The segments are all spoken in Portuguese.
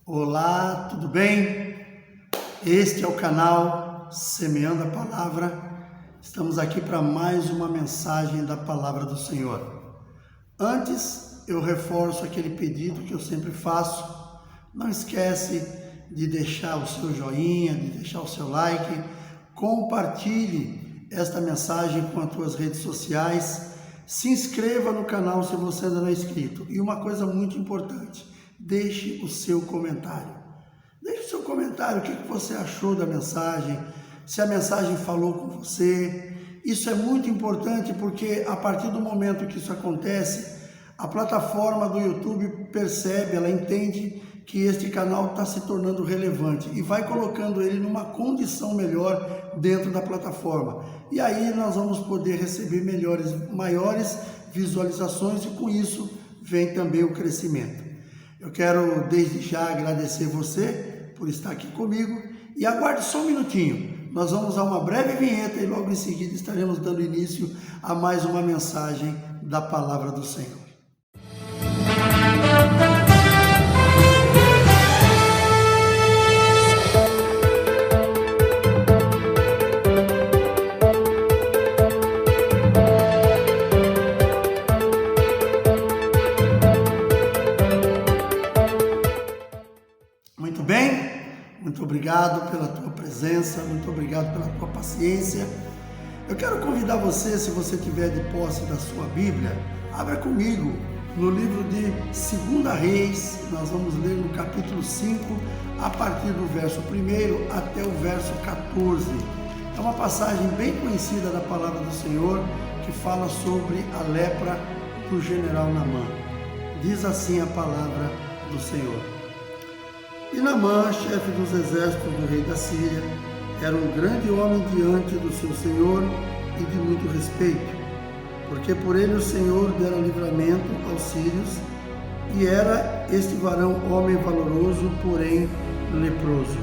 Olá, tudo bem? Este é o canal Semeando a Palavra. Estamos aqui para mais uma mensagem da Palavra do Senhor. Antes, eu reforço aquele pedido que eu sempre faço. Não esquece de deixar o seu joinha, de deixar o seu like. Compartilhe esta mensagem com as tuas redes sociais. Se inscreva no canal se você ainda não é inscrito. E uma coisa muito importante, deixe o seu comentário. Deixe o seu comentário, o que você achou da mensagem, se a mensagem falou com você. Isso é muito importante porque a partir do momento que isso acontece, a plataforma do YouTube percebe, ela entende que este canal está se tornando relevante e vai colocando ele numa condição melhor dentro da plataforma. E aí nós vamos poder receber maiores visualizações e com isso vem também o crescimento. Eu quero desde já agradecer você por estar aqui comigo e aguarde só um minutinho. Nós vamos a uma breve vinheta e logo em seguida estaremos dando início a mais uma mensagem da Palavra do Senhor. Muito bem, muito obrigado pela tua presença, muito obrigado pela tua paciência. Eu quero convidar você, se você tiver de posse da sua Bíblia, abra comigo no livro de 2 Reis. Nós vamos ler no capítulo 5, a partir do verso 1 até o verso 14. É uma passagem bem conhecida da Palavra do Senhor, que fala sobre a lepra do general Naamã. Diz assim a Palavra do Senhor. E Naamã, chefe dos exércitos do rei da Síria, era um grande homem diante do seu senhor e de muito respeito, porque por ele o Senhor dera livramento aos sírios, e era este varão homem valoroso, porém leproso.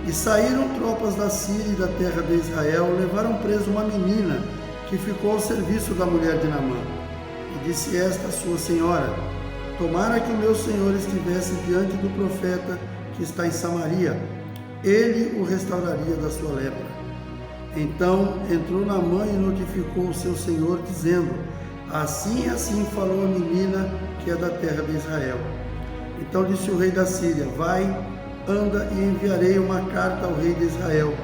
E saíram tropas da Síria e da terra de Israel, levaram preso uma menina que ficou ao serviço da mulher de Naamã. E disse esta à sua senhora: tomara que o meu senhor estivesse diante do profeta que está em Samaria, ele o restauraria da sua lepra. Então entrou Naamã e notificou o seu senhor, dizendo: assim e assim falou a menina que é da terra de Israel. Então disse o rei da Síria: vai, anda e enviarei uma carta ao rei de Israel.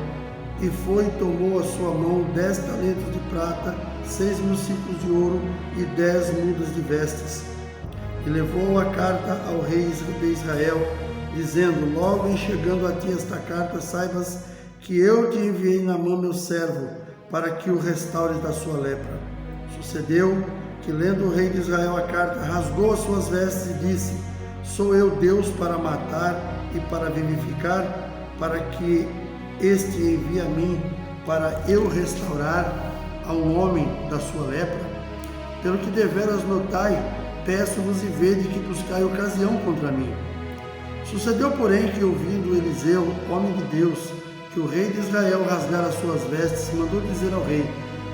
E foi e tomou à sua mão 10 talentos de prata, 6.000 ciclos de ouro e 10 mudas de vestes. E levou a carta ao rei de Israel, dizendo: logo em chegando a ti esta carta, saibas que eu te enviei Naamã meu servo, para que o restaures da sua lepra. Sucedeu que, lendo o rei de Israel a carta, rasgou as suas vestes e disse: sou eu Deus para matar e para vivificar, para que este envie a mim, para eu restaurar a um homem da sua lepra? Pelo que deveras notai, peço-vos e vede que buscai ocasião contra mim. Sucedeu, porém, que, ouvindo Eliseu, homem de Deus, que o rei de Israel rasgara as suas vestes, mandou dizer ao rei: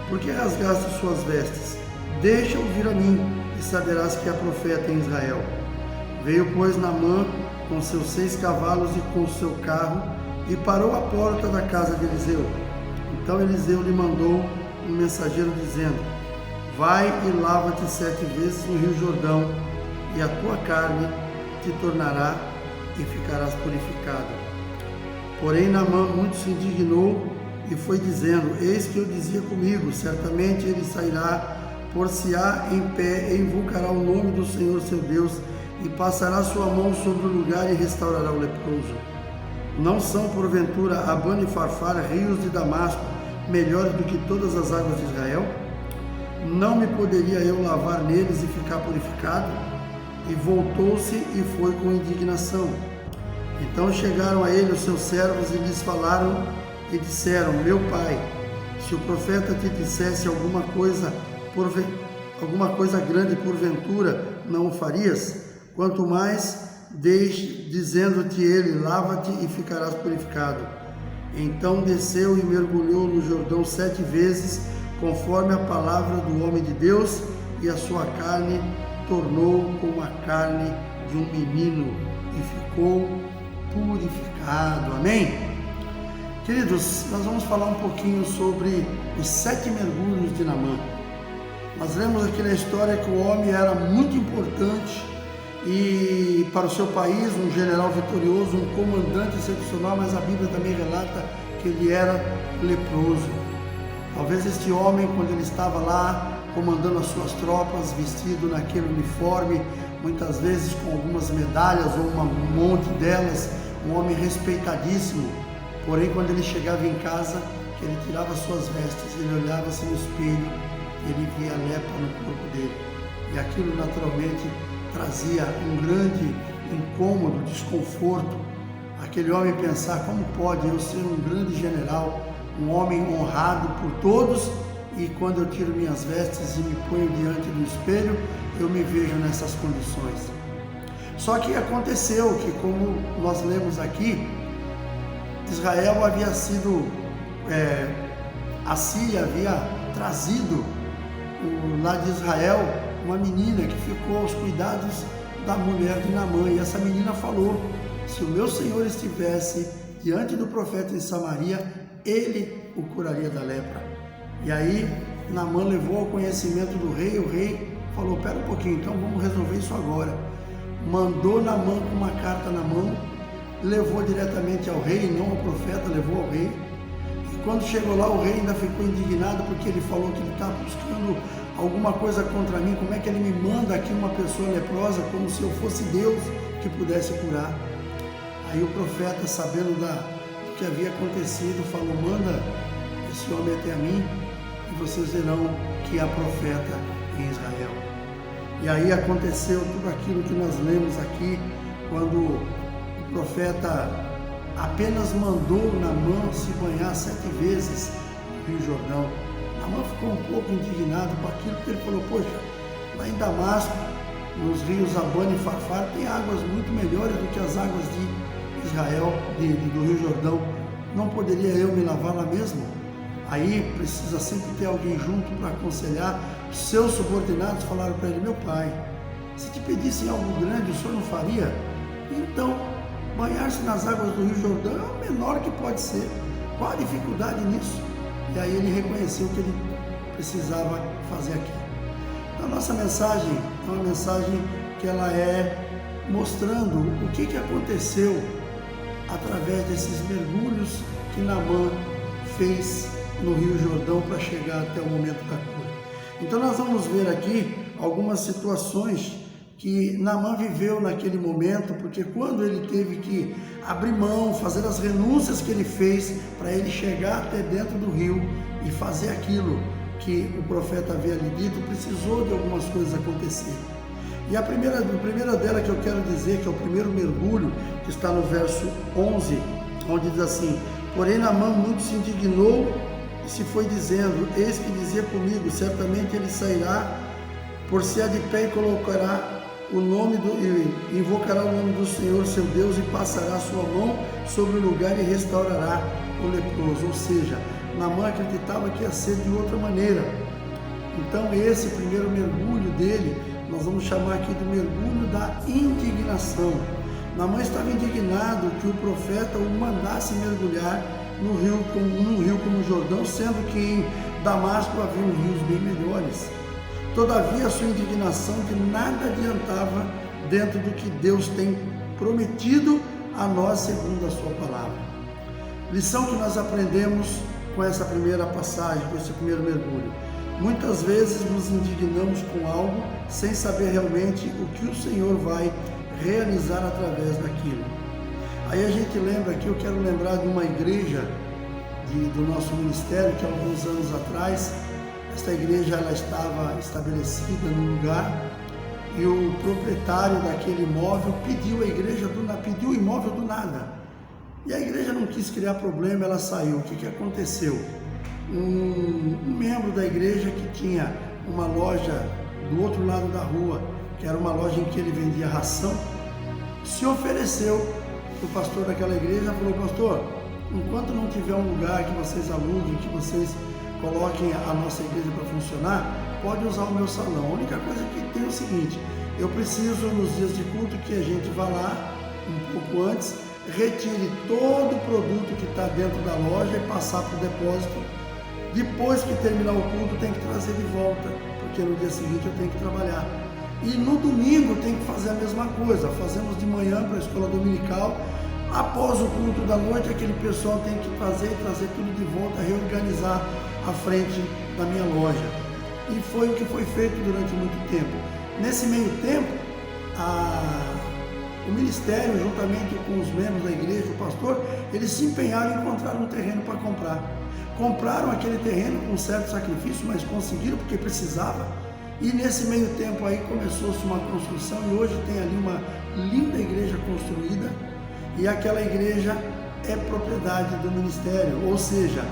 por que rasgaste suas vestes? Deixa-o vir a mim, e saberás que há profeta em Israel. Veio, pois, Naamã com seus 6 cavalos e com seu carro, e parou à porta da casa de Eliseu. Então Eliseu lhe mandou um mensageiro, dizendo: vai e lava-te 7 vezes no rio Jordão, e a tua carne te tornará e ficarás purificado. Porém Naamã muito se indignou e foi dizendo: eis que eu dizia comigo, certamente ele sairá, por-se-á em pé e invocará o nome do Senhor seu Deus, e passará sua mão sobre o lugar e restaurará o leproso. Não são porventura Abana e Farfar, rios de Damasco, melhores do que todas as águas de Israel? Não me poderia eu lavar neles e ficar purificado? E voltou-se e foi com indignação. Então chegaram a ele os seus servos e lhes falaram e disseram: meu pai, se o profeta te dissesse alguma coisa grande porventura, não o farias? Quanto mais dizendo-te ele: lava-te e ficarás purificado. Então desceu e mergulhou no Jordão 7 vezes, conforme a palavra do homem de Deus, e a sua carne tornou como a carne de um menino e ficou ficou purificado. Amém? Queridos, nós vamos falar um pouquinho sobre os 7 mergulhos de Naamã. Nós lemos aqui na história que o homem era muito importante e para o seu país, um general vitorioso, um comandante excepcional, mas a Bíblia também relata que ele era leproso. Talvez este homem, quando ele estava lá comandando as suas tropas, vestido naquele uniforme, muitas vezes com algumas medalhas ou um monte delas, um homem respeitadíssimo, porém quando ele chegava em casa, que ele tirava suas vestes, ele olhava-se no espelho, ele via a lepra no corpo dele, e aquilo naturalmente trazia um grande incômodo, desconforto. Aquele homem pensar: como pode eu ser um grande general, um homem honrado por todos, e quando eu tiro minhas vestes e me ponho diante do espelho, eu me vejo nessas condições. Só que aconteceu que, como nós lemos aqui, Israel havia sido, a Síria havia trazido lá de Israel uma menina que ficou aos cuidados da mulher de Naamã, e essa menina falou: se o meu Senhor estivesse diante do profeta em Samaria, ele o curaria da lepra. E aí Naamã levou ao conhecimento do rei, o rei falou: pera um pouquinho, então vamos resolver isso agora. Mandou Naamã com uma carta na mão, levou diretamente ao rei, não ao profeta, levou ao rei. E quando chegou lá, o rei ainda ficou indignado, porque ele falou que ele estava buscando alguma coisa contra mim. Como é que ele me manda aqui uma pessoa leprosa, como se eu fosse Deus que pudesse curar? Aí o profeta, sabendo do que havia acontecido, falou: manda esse homem até a mim, e vocês verão que há profeta em Israel. E aí aconteceu tudo aquilo que nós lemos aqui, quando o profeta apenas mandou Naamã se banhar 7 vezes no Rio Jordão. Naamã ficou um pouco indignado com aquilo, porque ele falou: poxa, lá em Damasco, nos rios Abana e Farfar, tem águas muito melhores do que as águas de Israel, do Rio Jordão. Não poderia eu me lavar lá mesmo? Aí precisa sempre ter alguém junto para aconselhar. Seus subordinados falaram para ele: meu pai, se te pedissem algo grande, o senhor não faria? Então, banhar-se nas águas do Rio Jordão é o menor que pode ser. Qual a dificuldade nisso? E aí ele reconheceu que ele precisava fazer aquilo. Então, a nossa mensagem é uma mensagem que ela é mostrando o que aconteceu através desses mergulhos que Naamã fez no Rio Jordão para chegar até o momento da cura. Então nós vamos ver aqui algumas situações que Naamã viveu naquele momento, porque quando ele teve que abrir mão, fazer as renúncias que ele fez para ele chegar até dentro do rio e fazer aquilo que o profeta havia lhe dito, precisou de algumas coisas acontecerem. E a primeira dela que eu quero dizer, que é o primeiro mergulho, que está no verso 11, onde diz assim: porém Naamã muito se indignou e se foi dizendo: eis que dizia comigo, certamente ele sairá, por se há de pé, e colocará e invocará o nome do Senhor seu Deus, e passará a sua mão sobre o lugar e restaurará o leproso. Ou seja, Naamã acreditava que ia ser de outra maneira. Então esse primeiro mergulho dele, nós vamos chamar aqui de mergulho da indignação. Naamã estava indignado que o profeta o mandasse mergulhar num rio como o Jordão, sendo que em Damasco havia rios bem melhores. Todavia, a sua indignação de nada adiantava dentro do que Deus tem prometido a nós segundo a sua palavra. Lição que nós aprendemos com essa primeira passagem, com esse primeiro mergulho: muitas vezes nos indignamos com algo sem saber realmente o que o Senhor vai realizar através daquilo. Aí a gente lembra aqui, eu quero lembrar de uma igreja do nosso ministério, que há alguns anos atrás, esta igreja ela estava estabelecida no lugar, e o proprietário daquele imóvel pediu o imóvel do nada. E a igreja não quis criar problema, ela saiu. O que aconteceu? Um membro da igreja que tinha uma loja do outro lado da rua, que era uma loja em que ele vendia ração, se ofereceu para o pastor daquela igreja, falou: pastor, enquanto não tiver um lugar que vocês aluguem, que vocês coloquem a nossa igreja para funcionar, pode usar o meu salão. A única coisa que tem é o seguinte: eu preciso, nos dias de culto, que a gente vá lá um pouco pouco antes, retire todo o produto que está dentro da loja e passar para o depósito. Depois que terminar o culto, tem que trazer de volta, porque no dia seguinte eu tenho que trabalhar. E no domingo tem que fazer a mesma coisa. Fazemos de manhã para a escola dominical. Após o culto da noite, aquele pessoal tem que trazer tudo de volta, reorganizar a frente da minha loja. E foi o que foi feito durante muito tempo. Nesse meio tempo, o ministério, juntamente com os membros da igreja, o pastor, eles se empenharam em encontrar um terreno para comprar. Compraram aquele terreno com certo sacrifício, mas conseguiram porque precisava. E nesse meio tempo aí começou-se uma construção e hoje tem ali uma linda igreja construída e aquela igreja é propriedade do ministério, ou seja,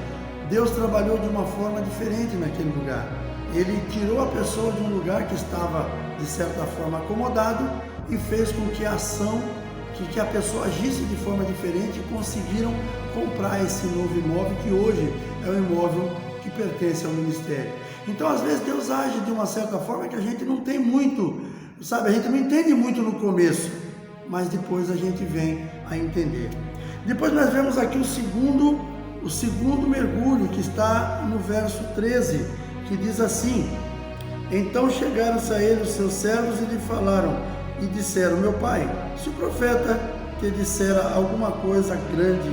Deus trabalhou de uma forma diferente naquele lugar. Ele tirou a pessoa de um lugar que estava de certa forma acomodado e fez com que a ação, que a pessoa agisse de forma diferente e conseguiram comprar esse novo imóvel que hoje é um imóvel que pertence ao ministério. Então, às vezes, Deus age de uma certa forma que a gente não tem muito, sabe? A gente não entende muito no começo, mas depois a gente vem a entender. Depois nós vemos aqui o segundo mergulho, que está no verso 13, que diz assim: então chegaram-se a ele os seus servos e lhe falaram, e disseram, meu pai, se o profeta te dissera alguma coisa grande,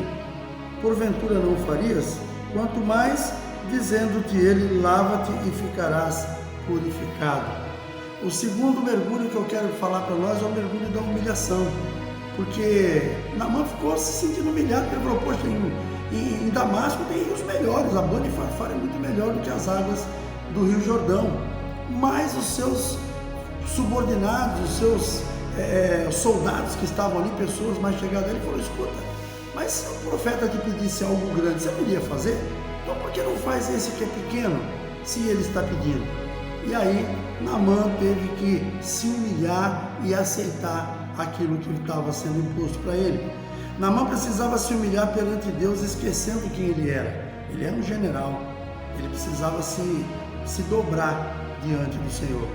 porventura não farias? Quanto mais dizendo-te ele, lava-te e ficarás purificado. O segundo mergulho que eu quero falar para nós é o mergulho da humilhação, porque Naamã ficou se sentindo humilhado, porque ele falou, poxa, em Damasco tem rios melhores, a Abana e Farfar é muito melhor do que as águas do Rio Jordão, mas os seus subordinados, os seus soldados que estavam ali, pessoas mais chegadas a ele, falaram, escuta, mas se o profeta te pedisse algo grande, você não iria fazer? Então por que não faz esse que é pequeno, se ele está pedindo? E aí Naamã teve que se humilhar e aceitar aquilo que estava sendo imposto para ele. Naamã precisava se humilhar perante Deus, esquecendo quem ele era. Ele era um general, ele precisava se dobrar diante do Senhor.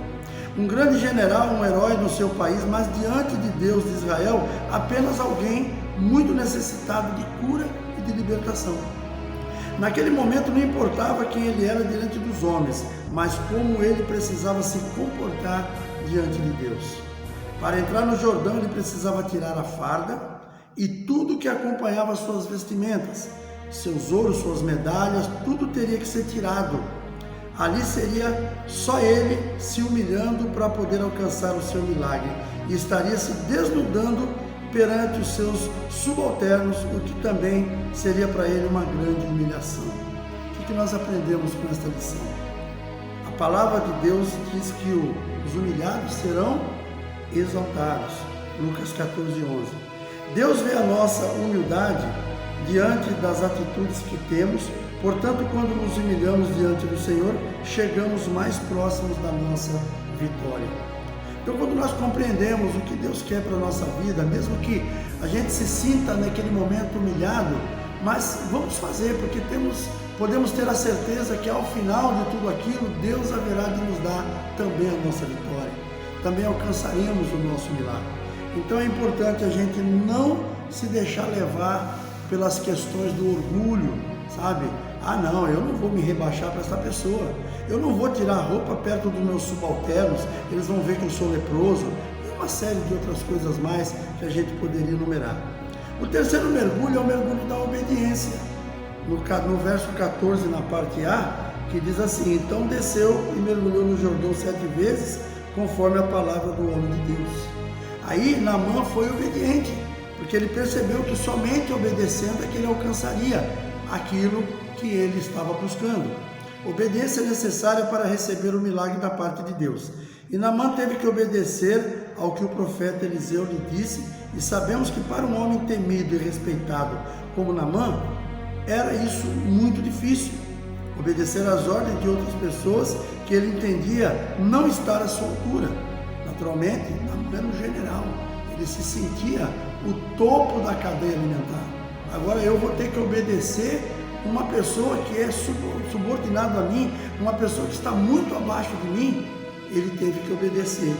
Um grande general, um herói no seu país, mas diante de Deus de Israel, apenas alguém muito necessitado de cura e de libertação. Naquele momento não importava quem ele era diante dos homens, mas como ele precisava se comportar diante de Deus. Para entrar no Jordão ele precisava tirar a farda e tudo que acompanhava suas vestimentas, seus ouros, suas medalhas, tudo teria que ser tirado. Ali seria só ele se humilhando para poder alcançar o seu milagre e estaria se desnudando perante os seus subalternos, o que também seria para ele uma grande humilhação. O que nós aprendemos com esta lição? A palavra de Deus diz que os humilhados serão exaltados. Lucas 14:11. Deus vê a nossa humildade diante das atitudes que temos, portanto, quando nos humilhamos diante do Senhor, chegamos mais próximos da nossa vitória. Então, quando nós compreendemos o que Deus quer para a nossa vida, mesmo que a gente se sinta naquele momento humilhado, mas vamos fazer, porque podemos ter a certeza que ao final de tudo aquilo, Deus haverá de nos dar também a nossa vitória. Também alcançaremos o nosso milagre. Então é importante a gente não se deixar levar pelas questões do orgulho, sabe? Ah não, eu não vou me rebaixar para essa pessoa, eu não vou tirar a roupa perto dos meus subalternos, eles vão ver que eu sou leproso, e uma série de outras coisas mais que a gente poderia enumerar. O terceiro mergulho é o mergulho da obediência, no verso 14, na parte A, que diz assim, então desceu e mergulhou no Jordão 7 vezes, conforme a palavra do homem de Deus. Aí Naamã foi obediente, porque ele percebeu que somente obedecendo é que ele alcançaria aquilo que ele estava buscando. Obediência é necessária para receber o milagre da parte de Deus. E Naamã teve que obedecer ao que o profeta Eliseu lhe disse, e sabemos que para um homem temido e respeitado como Naamã, era isso muito difícil. Obedecer às ordens de outras pessoas que ele entendia não estar à sua altura. Naturalmente, Naamã era um general, ele se sentia o topo da cadeia alimentar. Agora eu vou ter que obedecer uma pessoa que é subordinada a mim, uma pessoa que está muito abaixo de mim. Ele teve que obedecer.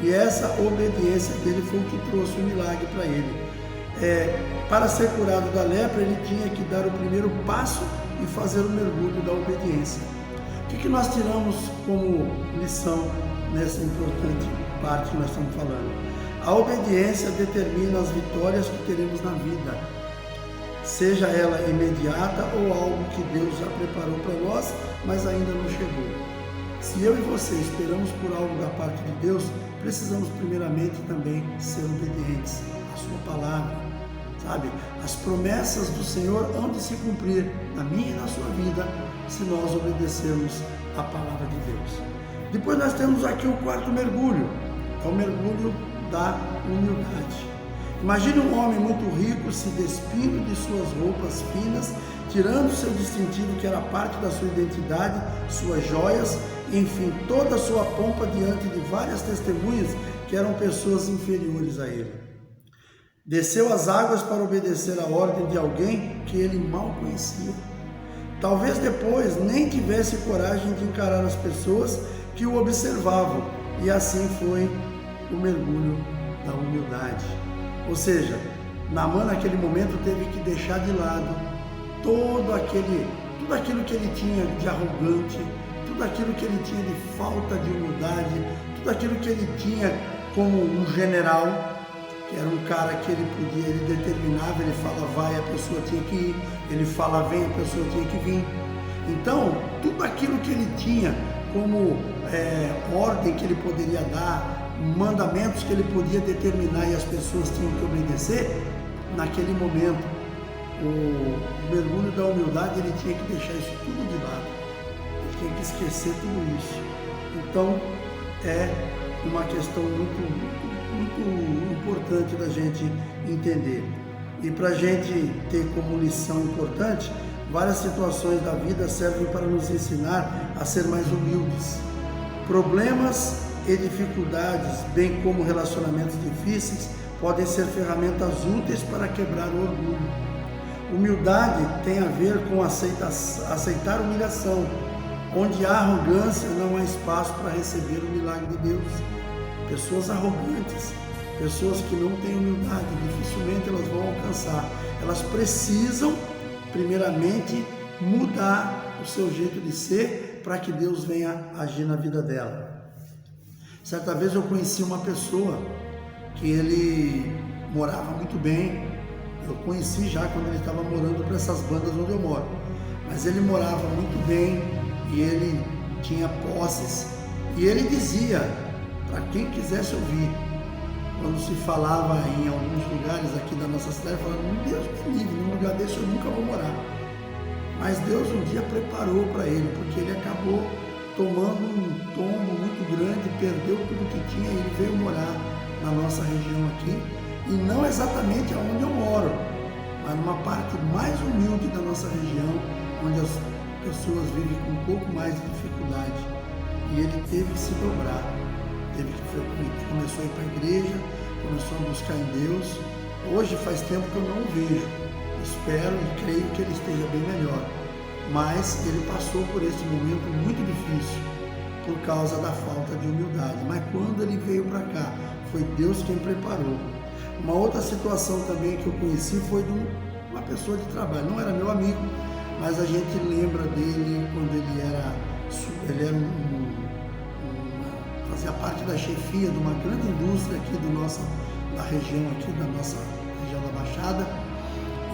E essa obediência dele foi o que trouxe o milagre para ele. para ser curado da lepra, ele tinha que dar o primeiro passo e fazer o mergulho da obediência. O que nós tiramos como lição nessa importante parte que nós estamos falando? A obediência determina as vitórias que teremos na vida, seja ela imediata ou algo que Deus já preparou para nós, mas ainda não chegou. Se eu e você esperamos por algo da parte de Deus, precisamos primeiramente também ser obedientes à sua palavra, sabe? As promessas do Senhor hão de se cumprir na minha e na sua vida, se nós obedecermos à palavra de Deus. Depois nós temos aqui o quarto mergulho, é o mergulho da humildade. Imagine um homem muito rico se despindo de suas roupas finas, tirando seu distintivo que era parte da sua identidade, suas joias, enfim, toda a sua pompa diante de várias testemunhas que eram pessoas inferiores a ele. Desceu as águas para obedecer à ordem de alguém que ele mal conhecia. Talvez depois nem tivesse coragem de encarar as pessoas que o observavam, e assim foi o mergulho da humildade. Ou seja, Naamã naquele momento teve que deixar de lado tudo aquilo que ele tinha de arrogante, tudo aquilo que ele tinha de falta de humildade, tudo aquilo que ele tinha como um general, que era um cara que ele determinava, ele fala vai, a pessoa tinha que ir, ele fala vem, a pessoa tinha que vir. Então, tudo aquilo que ele tinha como ordem que ele poderia dar, mandamentos que ele podia determinar e as pessoas tinham que obedecer, naquele momento, o mergulho da humildade, ele tinha que deixar isso tudo de lado, ele tinha que esquecer tudo isso. Então, é uma questão muito importante da gente entender. E para a gente ter como lição importante, várias situações da vida servem para nos ensinar a ser mais humildes. Problemas e dificuldades, bem como relacionamentos difíceis, podem ser ferramentas úteis para quebrar o orgulho. Humildade tem a ver com aceitar humilhação. Onde há arrogância, não há espaço para receber o milagre de Deus. Pessoas arrogantes, pessoas que não têm humildade, dificilmente elas vão alcançar. Elas precisam, primeiramente, mudar o seu jeito de ser para que Deus venha agir na vida dela. Certa vez eu conheci uma pessoa que ele morava muito bem. Eu conheci já quando ele estava morando para essas bandas onde eu moro. Mas ele morava muito bem e ele tinha posses. E ele dizia, para quem quisesse ouvir, quando se falava em alguns lugares aqui da nossa cidade, falando, Deus me livre, num lugar desse eu nunca vou morar. Mas Deus um dia preparou para ele, porque ele acabou tomando um tombo muito grande, perdeu tudo que tinha e ele veio morar na nossa região aqui, e não exatamente aonde eu moro, mas numa parte mais humilde da nossa região, onde as pessoas vivem com um pouco mais de dificuldade. E ele teve que se dobrar, começou a ir para a igreja, começou a buscar em Deus. Hoje faz tempo que eu não o vejo, espero e creio que ele esteja bem melhor. Mas ele passou por esse momento muito difícil por causa da falta de humildade. Mas quando ele veio para cá, foi Deus quem preparou. Uma outra situação também que eu conheci foi de uma pessoa de trabalho. Não era meu amigo, mas a gente lembra dele quando ele era fazia parte da chefia de uma grande indústria aqui da região da Baixada.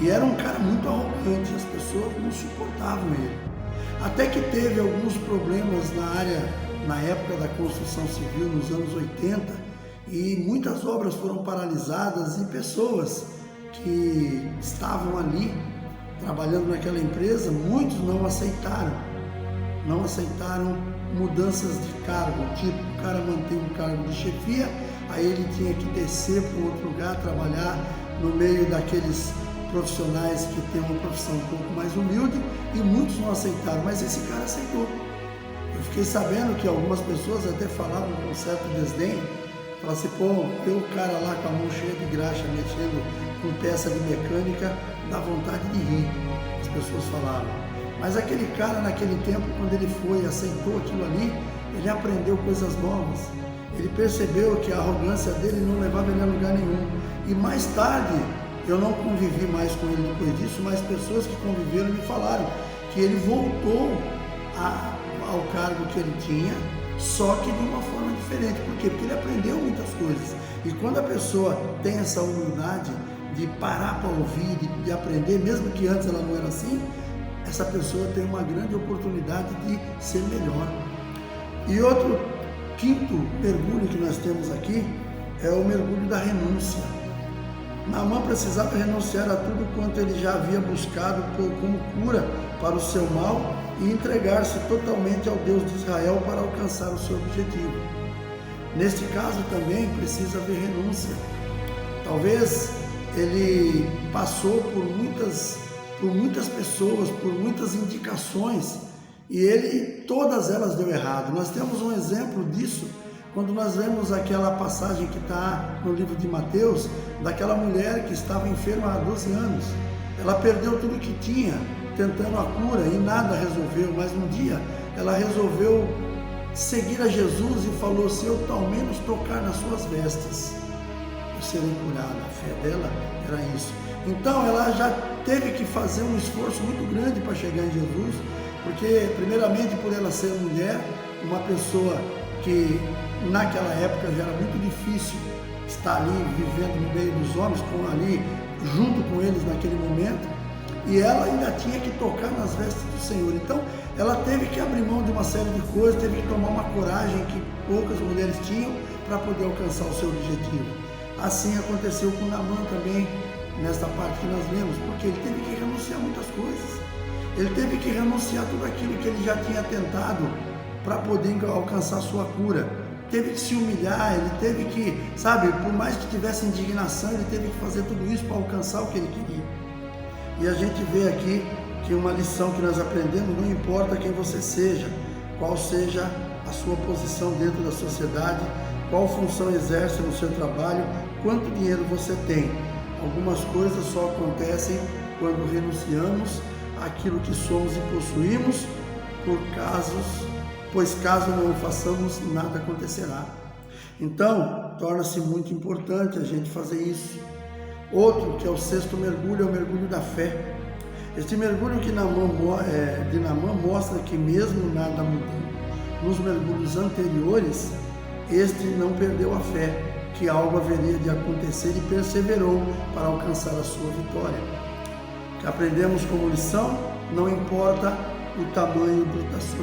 E era um cara muito arrogante, as pessoas não suportavam ele. Até que teve alguns problemas na época da construção civil, nos anos 80, e muitas obras foram paralisadas e pessoas que estavam ali trabalhando naquela empresa, muitos não aceitaram mudanças de cargo, tipo, o cara mantém um cargo de chefia, aí ele tinha que descer para um outro lugar, trabalhar no meio daqueles profissionais que têm uma profissão um pouco mais humilde, e muitos não aceitaram, mas esse cara aceitou. Eu fiquei sabendo que algumas pessoas até falavam com um certo desdém, falavam assim, pô, ver o cara lá com a mão cheia de graxa, mexendo com peça de mecânica, dá vontade de rir, as pessoas falavam. Mas aquele cara, naquele tempo, quando ele foi e aceitou aquilo ali, ele aprendeu coisas novas. Ele percebeu que a arrogância dele não levava ele a lugar nenhum. E mais tarde, Eu não convivi mais com ele depois disso, mas pessoas que conviveram me falaram que ele voltou ao cargo que ele tinha, só que de uma forma diferente. Por quê? Porque ele aprendeu muitas coisas. E quando a pessoa tem essa humildade de parar para ouvir, de aprender, mesmo que antes ela não era assim, essa pessoa tem uma grande oportunidade de ser melhor. E outro quinto mergulho que nós temos aqui é o mergulho da renúncia. Naamã precisava renunciar a tudo quanto ele já havia buscado como cura para o seu mal e entregar-se totalmente ao Deus de Israel para alcançar o seu objetivo. Neste caso também precisa haver renúncia. Talvez ele passou por muitas pessoas, por muitas indicações, e todas elas deu errado. Nós temos um exemplo disso quando nós lemos aquela passagem que está no livro de Mateus, daquela mulher que estava enferma há 12 anos. Ela perdeu tudo que tinha tentando a cura e nada resolveu, mas um dia ela resolveu seguir a Jesus e falou: se eu ao menos tocar nas suas vestes, eu serei curada. A fé dela era isso. Então ela já teve que fazer um esforço muito grande para chegar em Jesus, porque primeiramente por ela ser mulher, uma pessoa que naquela época já era muito difícil estar ali vivendo no meio dos homens, ali junto com eles naquele momento, e ela ainda tinha que tocar nas vestes do Senhor. Então ela teve que abrir mão de uma série de coisas, teve que tomar uma coragem que poucas mulheres tinham para poder alcançar o seu objetivo. Assim aconteceu com Naamã também, nesta parte que nós lemos, porque ele teve que renunciar a muitas coisas. Ele teve que renunciar a tudo aquilo que ele já tinha tentado para poder alcançar a sua cura. Teve que se humilhar, ele teve que, por mais que tivesse indignação, ele teve que fazer tudo isso para alcançar o que ele queria. E a gente vê aqui que uma lição que nós aprendemos: não importa quem você seja, qual seja a sua posição dentro da sociedade, qual função exerce no seu trabalho, quanto dinheiro você tem. Algumas coisas só acontecem quando renunciamos àquilo que somos e possuímos, pois caso não o façamos, nada acontecerá. Então, torna-se muito importante a gente fazer isso. Outro, que é o sexto mergulho, é o mergulho da fé. Este mergulho de Naamã mostra que mesmo nada mudando nos mergulhos anteriores, este não perdeu a fé, que algo haveria de acontecer, e perseverou para alcançar a sua vitória. Que aprendemos como lição: não importa o tamanho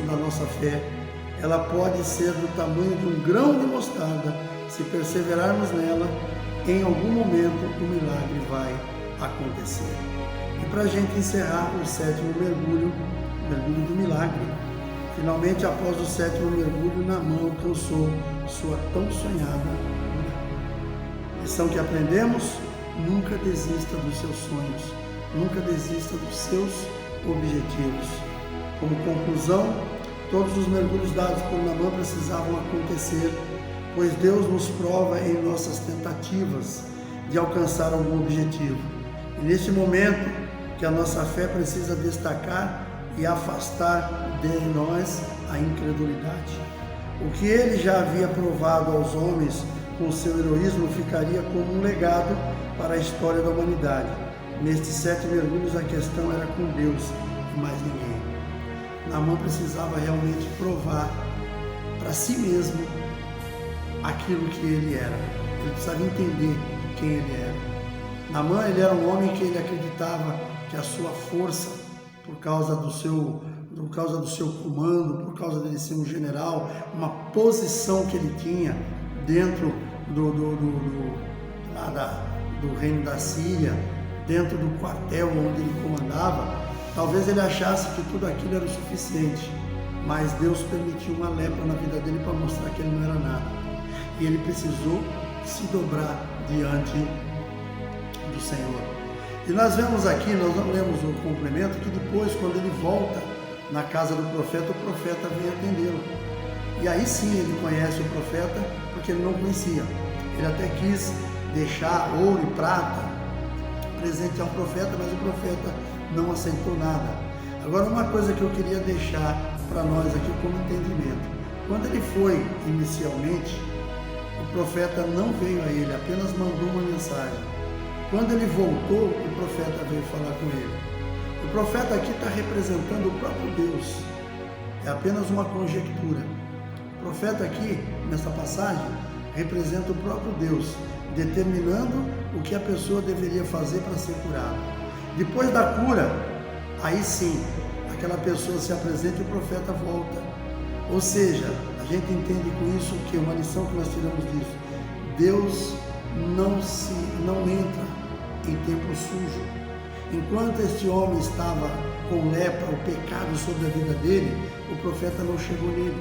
da nossa fé, ela pode ser do tamanho de um grão de mostarda. Se perseverarmos nela, em algum momento o milagre vai acontecer. E para a gente encerrar o sétimo mergulho, o mergulho do milagre, finalmente, após o sétimo mergulho, Naamã alcançou sua tão sonhada cura. Lição que aprendemos: nunca desista dos seus sonhos, nunca desista dos seus objetivos. Como conclusão, todos os mergulhos dados por Naamã precisavam acontecer, pois Deus nos prova em nossas tentativas de alcançar algum objetivo. E nesse momento que a nossa fé precisa destacar e afastar de nós a incredulidade. O que ele já havia provado aos homens com seu heroísmo ficaria como um legado para a história da humanidade. Nestes 7 mergulhos a questão era com Deus e mais ninguém. Naamã precisava realmente provar para si mesmo aquilo que ele era. Ele precisava entender quem ele era. Naamã, ele era um homem que ele acreditava que a sua força, por causa do seu comando, por causa dele ser um general, uma posição que ele tinha dentro do reino da Síria, dentro do quartel onde ele comandava, talvez ele achasse que tudo aquilo era o suficiente, mas Deus permitiu uma lepra na vida dele para mostrar que ele não era nada. E ele precisou se dobrar diante do Senhor. E nós vemos aqui, nós não lemos o complemento, que depois, quando ele volta na casa do profeta, o profeta vem atendê-lo. E aí sim ele conhece o profeta, porque ele não conhecia. Ele até quis deixar ouro e prata presente ao profeta, mas o profeta não aceitou nada. Agora, uma coisa que eu queria deixar para nós aqui como entendimento: quando ele foi inicialmente, o profeta não veio a ele, apenas mandou uma mensagem. Quando ele voltou, o profeta veio falar com ele. O profeta aqui está representando o próprio Deus. É apenas uma conjectura. O profeta aqui, nessa passagem, representa o próprio Deus, determinando o que a pessoa deveria fazer para ser curada. Depois da cura, aí sim, aquela pessoa se apresenta e o profeta volta. Ou seja, a gente entende com isso que uma lição que nós tiramos disso: Deus não entra em templo sujo. Enquanto este homem estava com lepra, o pecado sobre a vida dele, o profeta não chegou nele.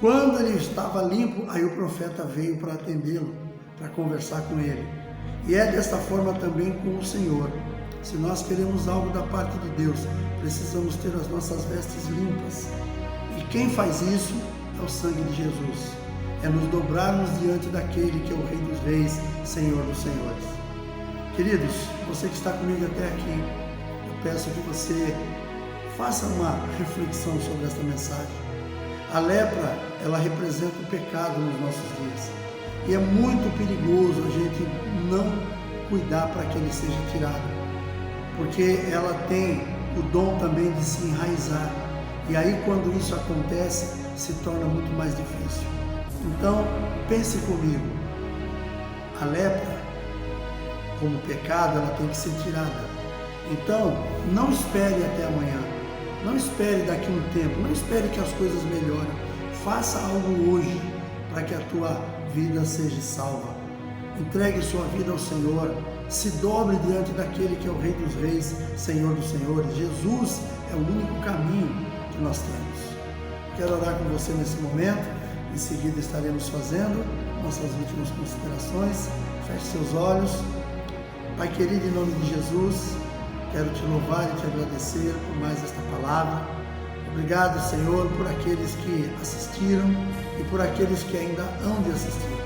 Quando ele estava limpo, aí o profeta veio para atendê-lo, para conversar com ele. E é desta forma também com o Senhor. Se nós queremos algo da parte de Deus, precisamos ter as nossas vestes limpas. E quem faz isso é o sangue de Jesus. É nos dobrarmos diante daquele que é o Rei dos Reis, Senhor dos Senhores. Queridos, você que está comigo até aqui, eu peço que você faça uma reflexão sobre esta mensagem. A lepra, ela representa o pecado nos nossos dias. E é muito perigoso a gente não cuidar para que ele seja tirado. Porque ela tem o dom também de se enraizar. E aí, quando isso acontece, se torna muito mais difícil. Então, pense comigo. A lepra, como pecado, ela tem que ser tirada. Então, não espere até amanhã. Não espere daqui a um tempo. Não espere que as coisas melhorem. Faça algo hoje para que a tua vida seja salva. Entregue sua vida ao Senhor. Se dobre diante daquele que é o Rei dos Reis, Senhor dos Senhores. Jesus é o único caminho que nós temos. Quero orar com você nesse momento. Em seguida estaremos fazendo nossas últimas considerações. Feche seus olhos. Pai querido, em nome de Jesus, quero te louvar e te agradecer por mais esta palavra. Obrigado, Senhor, por aqueles que assistiram e por aqueles que ainda hão de assistir.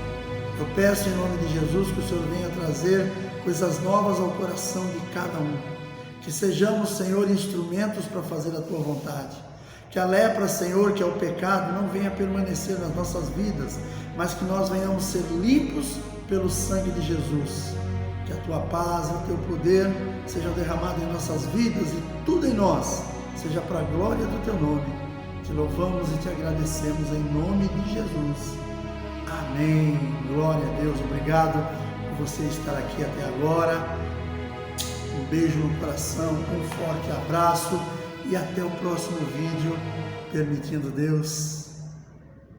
Eu peço em nome de Jesus que o Senhor venha trazer coisas novas ao coração de cada um. Que sejamos, Senhor, instrumentos para fazer a tua vontade. Que a lepra, Senhor, que é o pecado, não venha permanecer nas nossas vidas, mas que nós venhamos ser limpos pelo sangue de Jesus. Que a tua paz e o teu poder sejam derramados em nossas vidas e tudo em nós seja para a glória do teu nome. Te louvamos e te agradecemos em nome de Jesus. Amém. Glória a Deus. Obrigado por você estar aqui até agora. Um beijo no coração, um forte abraço e até o próximo vídeo, permitindo Deus.